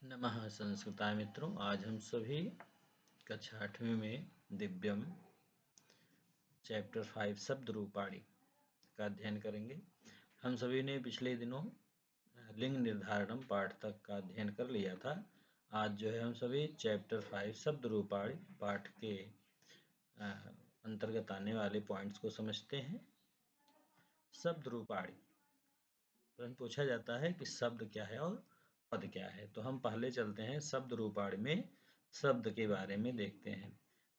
नमः संस्कृताय मित्रों। आज हम सभी कक्षा 8वीं में दिव्यम चैप्टर 5 शब्द रूपाणी का अध्ययन करेंगे। हम सभी ने पिछले दिनों लिंग निर्धारणम पाठ तक का अध्ययन कर लिया था। आज जो है हम सभी चैप्टर 5 शब्द रूपाणी पाठ के अंतर्गत आने वाले पॉइंट्स को समझते हैं। शब्द रूपाणी प्रश्न पूछा जाता है कि शब्द क्या है और पद क्या है। तो हम पहले चलते हैं शब्द रूपाणी में शब्द के बारे में देखते हैं।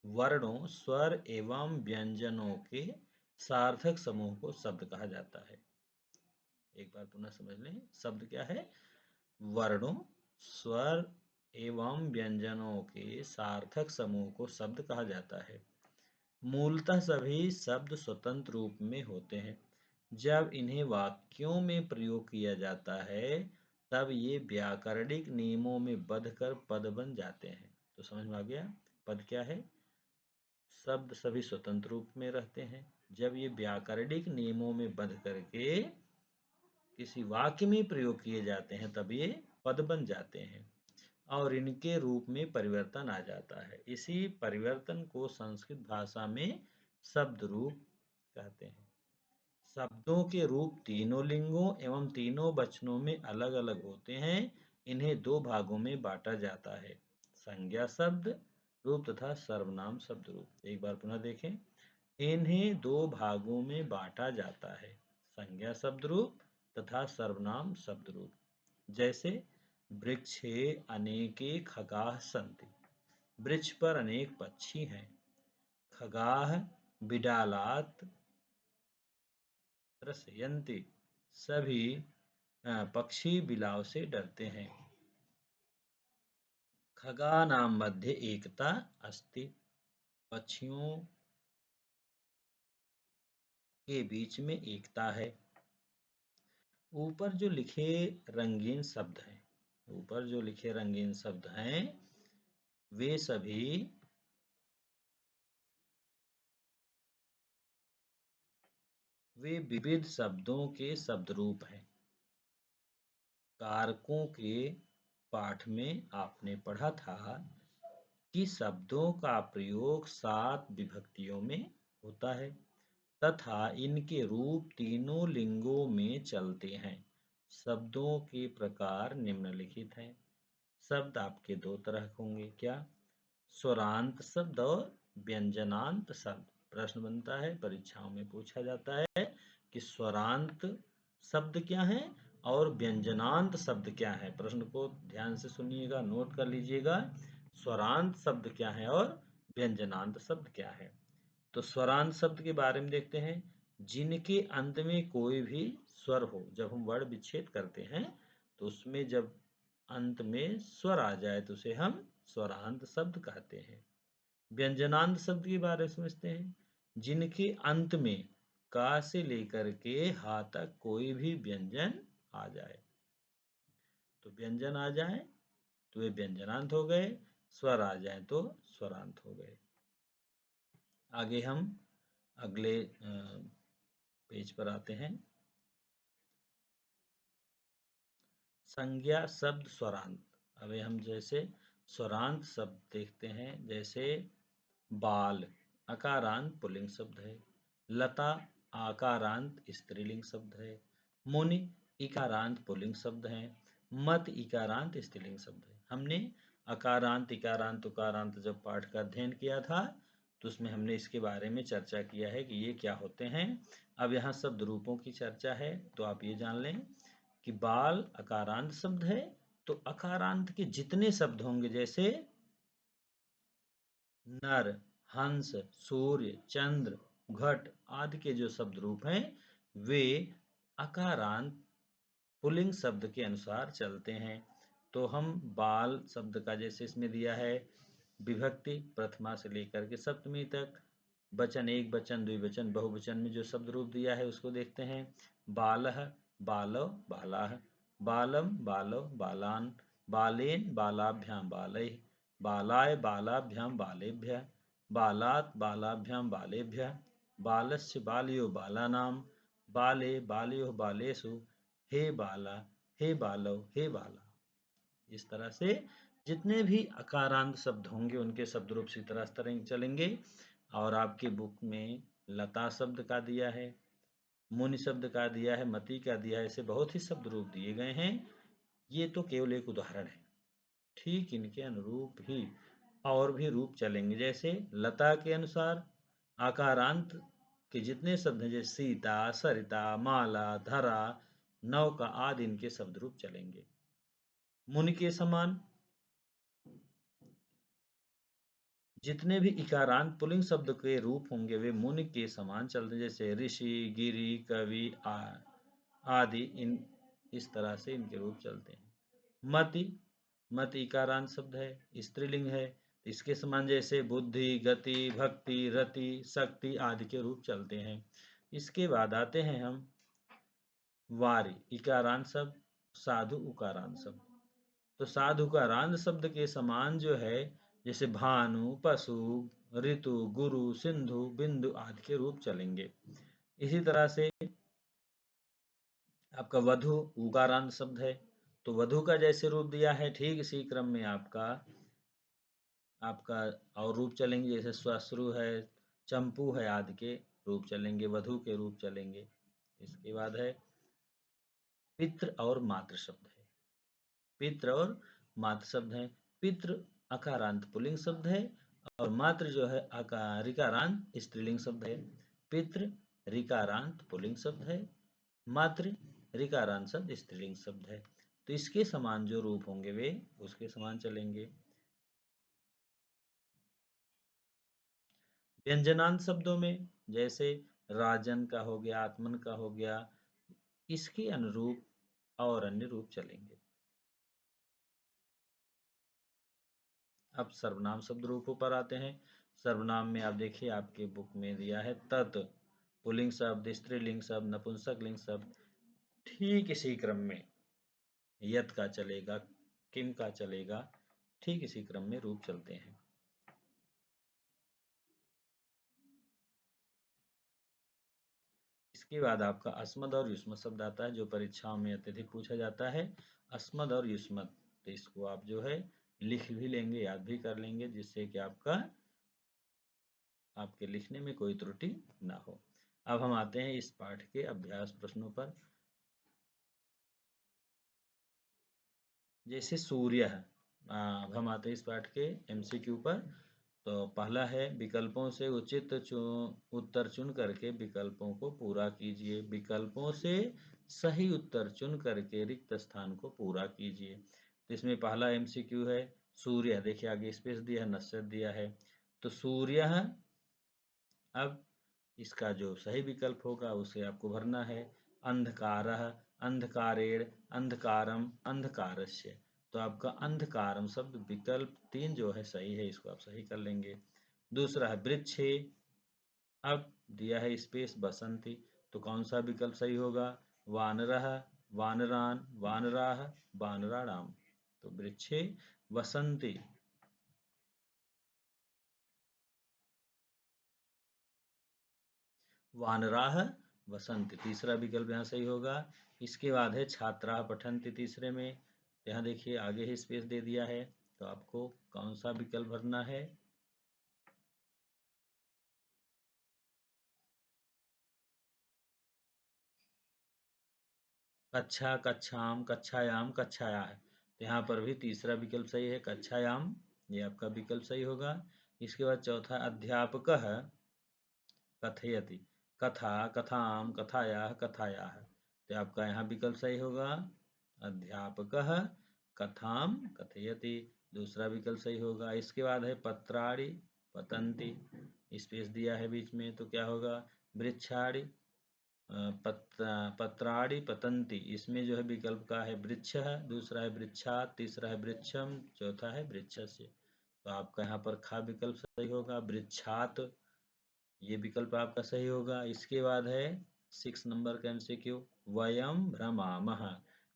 वर्णों, स्वर एवं व्यंजनों के सार्थक समूह को शब्द कहा जाता है। एक बार पुनः समझ लें, शब्द क्या है? वर्णों, स्वर एवं व्यंजनों के सार्थक समूह को शब्द कहा जाता है। मूलतः सभी शब्द स्वतंत्र रूप में होते हैं। जब इन्हें वाक्यों में प्रयोग किया जाता है तब ये व्याकरणिक नियमों में बंधकर पद बन जाते हैं। तो समझ में आ गया, पद क्या है? शब्द सभी स्वतंत्र रूप में रहते हैं। जब ये व्याकरणिक नियमों में बंध करके किसी वाक्य में प्रयोग किए जाते हैं तब ये पद बन जाते हैं और इनके रूप में परिवर्तन आ जाता है। इसी परिवर्तन को संस्कृत भाषा में शब्द रूप कहते हैं। शब्दों के रूप तीनों लिंगों एवं तीनों वचनों में अलग अलग होते हैं। इन्हें दो भागों में बांटा जाता है, संज्ञा शब्द रूप तथा सर्वनाम शब्द रूप। एक बार पुनः देखें, इन्हें दो भागों में बांटा जाता है, संज्ञा शब्द रूप तथा सर्वनाम शब्द रूप। जैसे वृक्षे अनेके खगाः सन्ति, वृक्ष पर अनेक पक्षी हैं। खगाः बिडालात् त्रस्यन्ति, सभी पक्षी बिलाव से डरते हैं। खगानां मध्ये एकता अस्ति, पक्षियों के बीच में एकता है। ऊपर जो लिखे रंगीन शब्द हैं, ऊपर जो लिखे रंगीन शब्द हैं वे सभी विविध शब्दों के शब्द रूप हैं। कारकों के पाठ में आपने पढ़ा था कि शब्दों का प्रयोग 7 विभक्तियों में होता है तथा इनके रूप तीनों लिंगों में चलते हैं। शब्दों के प्रकार निम्नलिखित हैं। शब्द आपके दो तरह होंगे, क्या? स्वरांत शब्द और व्यंजनांत शब्द। प्रश्न बनता है, परीक्षाओं में पूछा जाता है कि स्वरांत शब्द क्या है और व्यंजनांत शब्द क्या है। प्रश्न को ध्यान से सुनिएगा, नोट कर लीजिएगा। स्वरांत शब्द क्या है और व्यंजनांत शब्द क्या है। तो स्वरांत शब्द के बारे में देखते हैं, जिनके अंत में कोई भी स्वर हो। जब हम वर्ण विच्छेद करते हैं तो उसमें जब अंत में स्वर आ जाए तो उसे हम स्वरांत शब्द कहते हैं। व्यंजनांत शब्द के बारे में समझते हैं, जिनके अंत में का से लेकर के हा तक कोई भी व्यंजन आ जाए। तो व्यंजन आ जाए तो वे व्यंजनांत हो गए, स्वर आ जाए तो स्वरांत हो गए। आगे हम अगले पेज पर आते हैं। संज्ञा शब्द स्वरांत। अभी हम जैसे स्वरांत शब्द देखते हैं, जैसे बाल अकारांत पुल्लिंग शब्द है, लता आकारांत स्त्रीलिंग शब्द है, मुनि इकारांत पुल्लिंग शब्द है, मत इकारांत स्त्रीलिंग शब्द है। हमने अकारांत इकारांत उकारांत जब पाठ का अध्ययन किया था तो उसमें हमने इसके बारे में चर्चा किया है कि ये क्या होते हैं। अब यहाँ शब्द रूपों की चर्चा है, तो आप ये जान लें कि बाल अकारांत शब्द है, तो अकारांत के जितने शब्द होंगे, जैसे नर, हंस, सूर्य, चंद्र, घट आदि के जो शब्द रूप हैं वे अकारांत पुल्लिंग शब्द के अनुसार चलते हैं। तो हम बाल शब्द का जैसे इसमें दिया है विभक्ति प्रथमा से लेकर के सप्तमी तक, वचन एक वचन द्विवचन बहुवचन में जो शब्द रूप दिया है उसको देखते हैं। बालः बालो बालाः, बालम बालो बालान, बालेन बालाभ्यां बालैः, बालाय बालाभ्यां बालेभ्यः, बालात् बालाभ्यां बालेभ्यः, बालस्य बालयो बालानां, बाले बालयो बालेषु, हे बाला हे बालव हे बाला। इस तरह से जितने भी अकारांत शब्द होंगे उनके शब्द रूप इसी तरह चलेंगे। और आपकी बुक में लता शब्द का दिया है, मुनि शब्द का दिया है, मति का दिया है, ऐसे बहुत ही शब्द रूप दिए गए हैं। ये तो केवल एक उदाहरण है, ठीक इनके अनुरूप ही और भी रूप चलेंगे। जैसे लता के अनुसार आकारांत के जितने शब्द हैं, जैसे सीता, सरिता, माला, धरा, नौका आदि इनके शब्द रूप चलेंगे। मुनि के समान जितने भी इकारांत पुल्लिंग शब्द के रूप होंगे वे मुनि के समान चलते हैं, जैसे ऋषि, गिरि, कवि आदि इस तरह से इनके रूप चलते हैं। मति, मति इकारांत शब्द है, स्त्रीलिंग है, इसके समान जैसे बुद्धि, गति, भक्ति, रति, शक्ति आदि के रूप चलते हैं। इसके बाद आते हैं हम वारी इकारांत शब्द, साधु उकारांत शब्द। तो साधु का रांध शब्द के समान जो है, जैसे भानु, पशु, ऋतु, गुरु, सिंधु, बिंदु आदि के रूप चलेंगे। इसी तरह से आपका वधु उकारांत शब्द है, तो वधु का जैसे रूप दिया है ठीक इसी क्रम में आपका और रूप चलेंगे, जैसे श्वश्रु है, चंपू है आदि के रूप चलेंगे, वधु के रूप चलेंगे। इसके बाद है पितृ और मातृ शब्द है, पितृ और मातृ शब्द है। पितृ अकारांत पुल्लिंग शब्द है और मातृ जो है ऋकारांत स्त्रीलिंग शब्द है। पितृ ऋकारांत पुल्लिंग शब्द है, मातृ ऋकारांत शब्द स्त्रीलिंग शब्द है। तो इसके समान जो रूप होंगे वे उसके समान चलेंगे। व्यंजनांत शब्दों में जैसे राजन का हो गया, आत्मन का हो गया, इसके अनुरूप और अन्य रूप चलेंगे। अब सर्वनाम शब्द रूपों पर आते हैं। सर्वनाम में आप देखिए आपके बुक में दिया है तत्, पुल्लिंग शब्द, स्त्रीलिंग शब्द, नपुंसक लिंग शब्द, ठीक इसी क्रम में यत का चलेगा, किम का चलेगा, ठीक इसी क्रम में रूप चलते हैं। इसके बाद आपका अस्मद और युष्मद शब्द आता है जो परीक्षाओं में अत्यधिक पूछा जाता है। अस्मद और युष्मद, तो इसको आप जो है लिख भी लेंगे, याद भी कर लेंगे, जिससे कि आपके लिखने में कोई त्रुटि ना हो। अब हम आते हैं इस पाठ के अभ्यास प्रश्नों पर। जैसे सूर्य है, अब हम आते हैं इस पाठ के MCQ पर। तो पहला है विकल्पों से उचित उत्तर चुन करके विकल्पों को पूरा कीजिए। विकल्पों से सही उत्तर चुन करके रिक्त स्थान को पूरा कीजिए। तो इसमें पहला MCQ है सूर्य, देखिए आगे स्पेस दिया है, नश्वर दिया है, तो सूर्य। अब इसका जो सही विकल्प होगा उसे आपको भरना है। अंधकारः, अंधकारेण, अंधकारम, अंधकारस्य। तो आपका अंधकारम शब्द विकल्प 3 जो है सही है, इसको आप सही कर लेंगे। दूसरा है वृक्षे, अब दिया है स्पेस बसंती, तो कौन सा विकल्प सही होगा? वानरः, वानरान, वानराः, वानराणाम। तो वृक्षे वसंती, वानराः वसंत, तीसरा विकल्प यहाँ सही होगा। इसके बाद है छात्राः पठन्ति तीसरे में, यहाँ देखिए आगे ही स्पेस दे दिया है, तो आपको कौन सा विकल्प भरना है? कक्षा, कक्षाम, कक्षायाम, कक्षायाः। तो यहाँ पर भी तीसरा विकल्प सही है, कक्षायाम, ये आपका विकल्प सही होगा। इसके बाद चौथा अध्यापकः कथयति, कथा, कथाम, कथायाः, कथायाः। तो आपका यहाँ विकल्प सही होगा अध्यापकः कथाम कथयति, दूसरा विकल्प सही होगा। इसके बाद है पत्राणि पतन्ति, स्पेस दिया है बीच में, तो क्या होगा? वृक्षाणि पत्राणि पतन्ति, इसमें जो है विकल्प का है वृक्ष है, दूसरा है वृक्षात, तीसरा है वृक्षम, चौथा है वृक्षस्य। तो आपका यहाँ पर खा विकल्प सही होगा, वृक्षात, ये विकल्प आपका सही होगा। इसके बाद है 6 नंबर का MCQ, वयम भ्रमामः,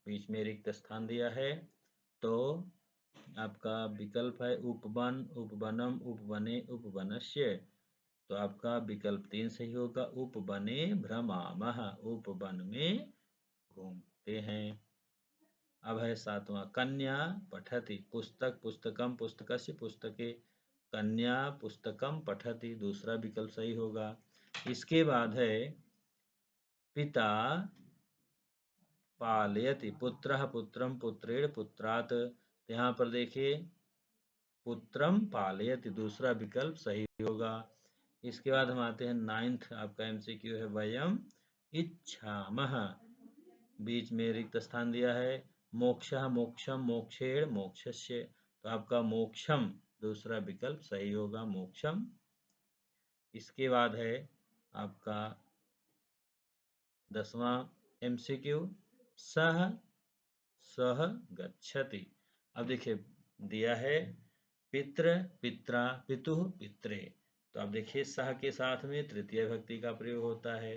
बीच में रिक्त स्थान दिया है, तो आपका विकल्प है उपवन, उपवनम, उपवने, उपवनस्य। तो आपका विकल्प 3 सही होगा, उपवने भ्रमामः, उपवन में घूमते हैं। अब है 7वां, कन्या पठति, पुस्तक पुस्तकम पुस्तकस्य पुस्तके, कन्या पुस्तकम पठति, दूसरा विकल्प सही होगा। इसके बाद है पिता पालयति, पुत्रः पुत्रम पुत्रेण पुत्रात्, यहाँ पर देखिए पुत्रम पालयति, दूसरा विकल्प सही होगा। इसके बाद हम आते हैं 9th, आपका एमसीक्यू है वयम इच्छामः, बीच में रिक्त स्थान दिया है, मोक्षः मोक्षम मोक्षेण मोक्षस्य, तो आपका मोक्षम दूसरा विकल्प सही होगा, मोक्षम। इसके बाद है आपका 10वां एमसीक्यू, सह सह गच्छति। अब देखिए दिया है पितृ पित्रा पितुः पित्रे, तो अब देखिए सह के साथ में तृतीय विभक्ति का प्रयोग होता है।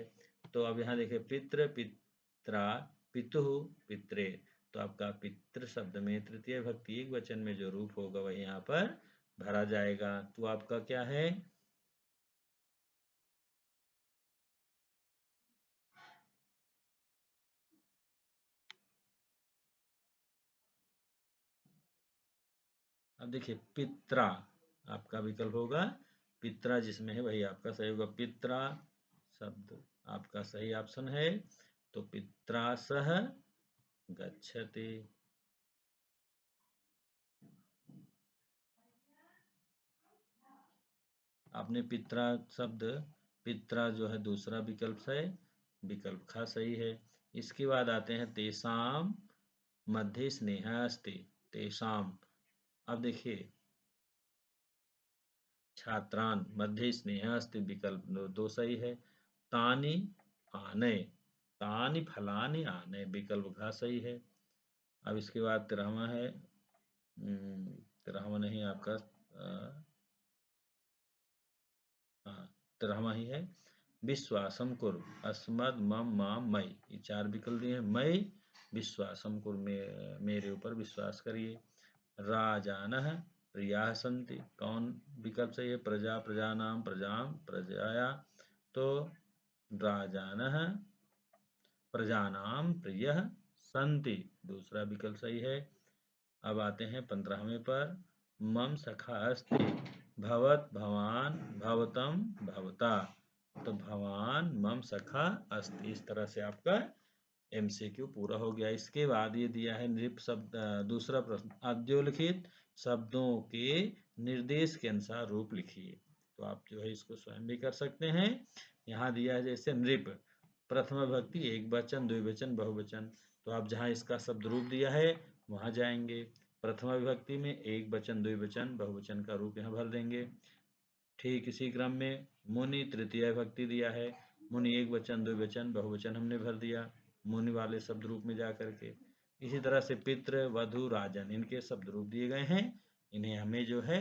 तो अब यहाँ देखिए पितृ पित्रा पितुः पित्रे, तो आपका पितृ शब्द में तृतीय विभक्ति एक वचन में जो रूप होगा वही यहाँ पर भरा जाएगा। तो आपका क्या है, अब देखिए पित्रा आपका विकल्प होगा, पित्रा जिसमें है वही आपका सही होगा, पित्रा शब्द आपका सही ऑप्शन है। तो पित्रा सह गच्छति। आपने पित्रा शब्द, पित्रा जो है दूसरा विकल्प है, विकल्प खा सही है। इसके बाद आते हैं तेसाम मध्ये स्नेह अस्ति, तेसाम, अब देखिए छात्रान मध्ये स्नेह अस्ति, विकल्प दो सही है। तानि आने, तानि फलानि आने, विकल्प घ सही है। अब इसके बाद 13वां है, 13वां नहीं आपका, हाँ 13वां ही है, विश्वासम कुरु अस्मद मम माम मई, ये 4 विकल्प दिए हैं, मई विश्वासम कुरु, मेरे ऊपर विश्वास करिए। राजानः प्रियाः सन्ति, कौन विकल्प सही है, प्रजा प्रजानाम प्रजाम प्रजाया, तो राजानः प्रजानाम प्रियः सन्ति, दूसरा विकल्प सही है। अब आते हैं 15वें पर, मम सखा अस्ति भवत भवान भवतम भवता, तो भवान मम सखा अस्ति, इस तरह से आपका एमसीक्यू पूरा हो गया। इसके बाद ये दिया है नृप शब्द, दूसरा प्रश्न, अद्योलिखित शब्दों के निर्देश के अनुसार रूप लिखिए, तो आप जो है इसको स्वयं भी कर सकते हैं। यहाँ दिया है जैसे नृप, प्रथम विभक्ति एक वचन द्विवचन बहुवचन, तो आप जहाँ इसका शब्द रूप दिया है वहाँ जाएंगे, प्रथम विभक्ति में एक वचन द्विवचन बहुवचन का रूप यहाँ भर देंगे। ठीक इसी क्रम में मुनि तृतीय विभक्ति दिया है, मुनि एक वचन द्विवचन बहुवचन हमने भर दिया मुनि वाले शब्द रूप में जा करके। इसी तरह से पितृ वधु राजन, इनके शब्द रूप दिए गए हैं, इन्हें हमें जो है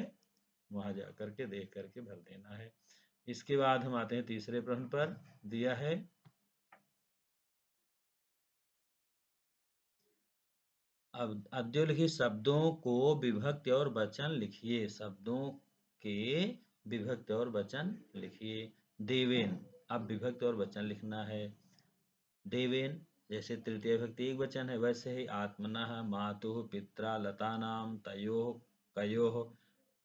वहां जा करके देख करके भर देना है। इसके बाद हम आते हैं तीसरे प्रश्न पर, दिया है अब अद्योलिखित शब्दों को विभक्ति और वचन लिखिए, शब्दों के विभक्ति और वचन लिखिए। देवेन, अब विभक्ति और वचन लिखना है। देवेन जैसे तृतीय विभक्ति एक वचन है, वैसे ही आत्मनः मातुः पित्रा लतानां तयोः कयोः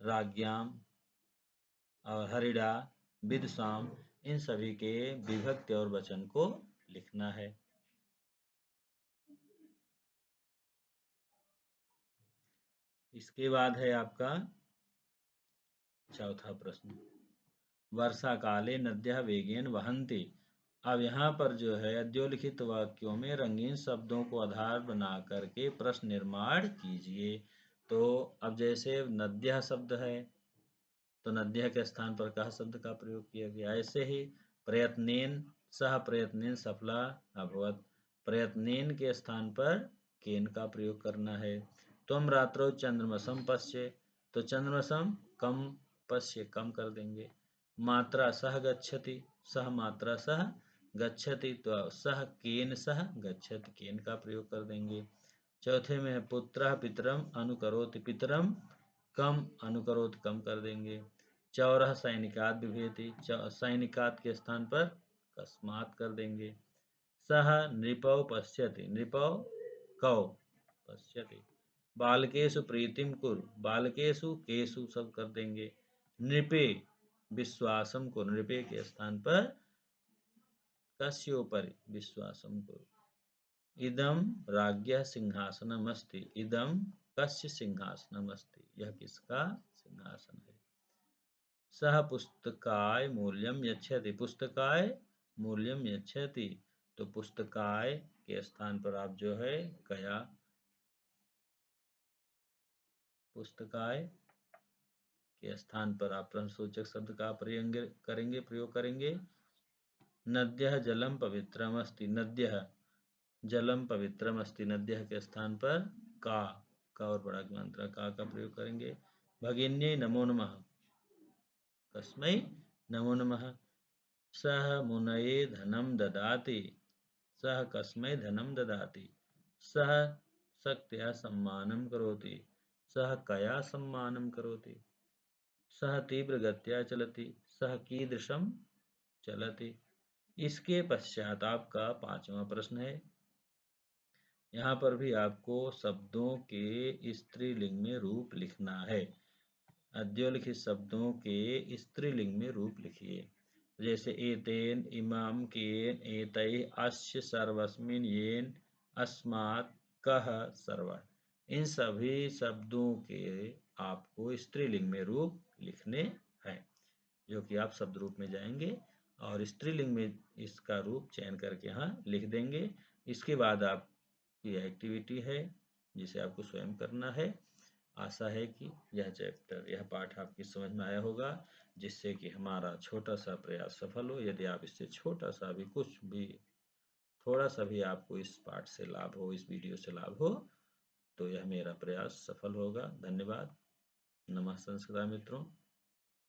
राज्ञाम और हरिणा विदुषाम, इन सभी के विभक्ति और वचन को लिखना है। इसके बाद है आपका चौथा प्रश्न, वर्षा काले नद्यः वेगेन वहन्ति, अब यहाँ पर जो है अद्योलिखित वाक्यों में रंगीन शब्दों को आधार बना करके प्रश्न निर्माण कीजिए। तो अब जैसे नद्यः शब्द है तो नद्यः के स्थान पर कः शब्द का प्रयोग किया गया, ऐसे ही प्रयत्नेन सह प्रयत्नेन सफला अभवत, प्रयत्नेन के स्थान पर केन का प्रयोग करना है। त्वम रात्रौ चंद्रमसम पश्य, तो चंद्रमसम कम पश्य कम कर देंगे। मात्रा सह गच्छति, सह मात्रा सह गच्छति, तो सह केन सह गच्छति केन का प्रयोग कर देंगे। चौथे में है पुत्रः पितरम अनुकरोति, पितरम कम अनुकरोत कम कर देंगे। चौरः सैनिकात बिभेति, सैनिकात के स्थान पर कस्मात कर देंगे। सह नृपौ पश्यति, नृपौ कौ पश्यति। बालकेषु प्रीतिम कुरु, बालकेषु केषु सब कर देंगे। नृपे विश्वासम कुरु, नृपे के स्थान पर कस्योपरि विश्वासम कुरु। इदम राज्ञः सिंहासनम अस्ति, इदम कस्य सिंहासनम अस्ति, यह किसका सिंहासन है। सह पुस्तकाय मूल्यम यच्छति, पुस्तकाय मूल्यम यच्छति, तो पुस्तकाय के स्थान पर आप जो है कया, पुस्तकाय के स्थान पर आप प्रश्नसूचक शब्द का प्रयोग करेंगे। नद्यः जलम पवित्रम अस्ति, नद्यः जलम पवित्रम अस्ति, नद्यः के स्थान पर का और बड़ा मात्रा का प्रयोग करेंगे। भगिन्यै नमो नमः, कस्मै नमो नमः। सह मुनये धनम ददाति, सह कस्मै धनम ददाति। सह शक्त्या सम्मानं करोति, सह कया सम्मानं करोति। सह तीव्रगत्या चलति, सह कीदृशं चलति। इसके पश्चात आपका 5वां प्रश्न है। यहाँ पर भी आपको शब्दों के स्त्रीलिंग में रूप लिखना है। अद्योलिखित शब्दों के स्त्रीलिंग में रूप लिखिए। जैसे एतेन, इमाम, केन, एतैः, अस्य, सर्वस्मिन्, येन, अस्मात्, कः, सर्व, इन सभी शब्दों के आपको स्त्रीलिंग में रूप लिखने हैं, जो कि आप शब्द रूप में जाएंगे और स्त्रीलिंग में इसका रूप चयन करके यहाँ लिख देंगे। इसके बाद आप ये एक्टिविटी है जिसे आपको स्वयं करना है। आशा है कि यह पाठ आपकी समझ में आया होगा, जिससे कि हमारा छोटा सा प्रयास सफल हो। यदि आप इससे छोटा सा भी कुछ भी थोड़ा सा भी आपको इस पाठ से लाभ हो, इस वीडियो से लाभ हो, तो यह मेरा प्रयास सफल होगा। धन्यवाद। नमः संस्कृत मित्रों।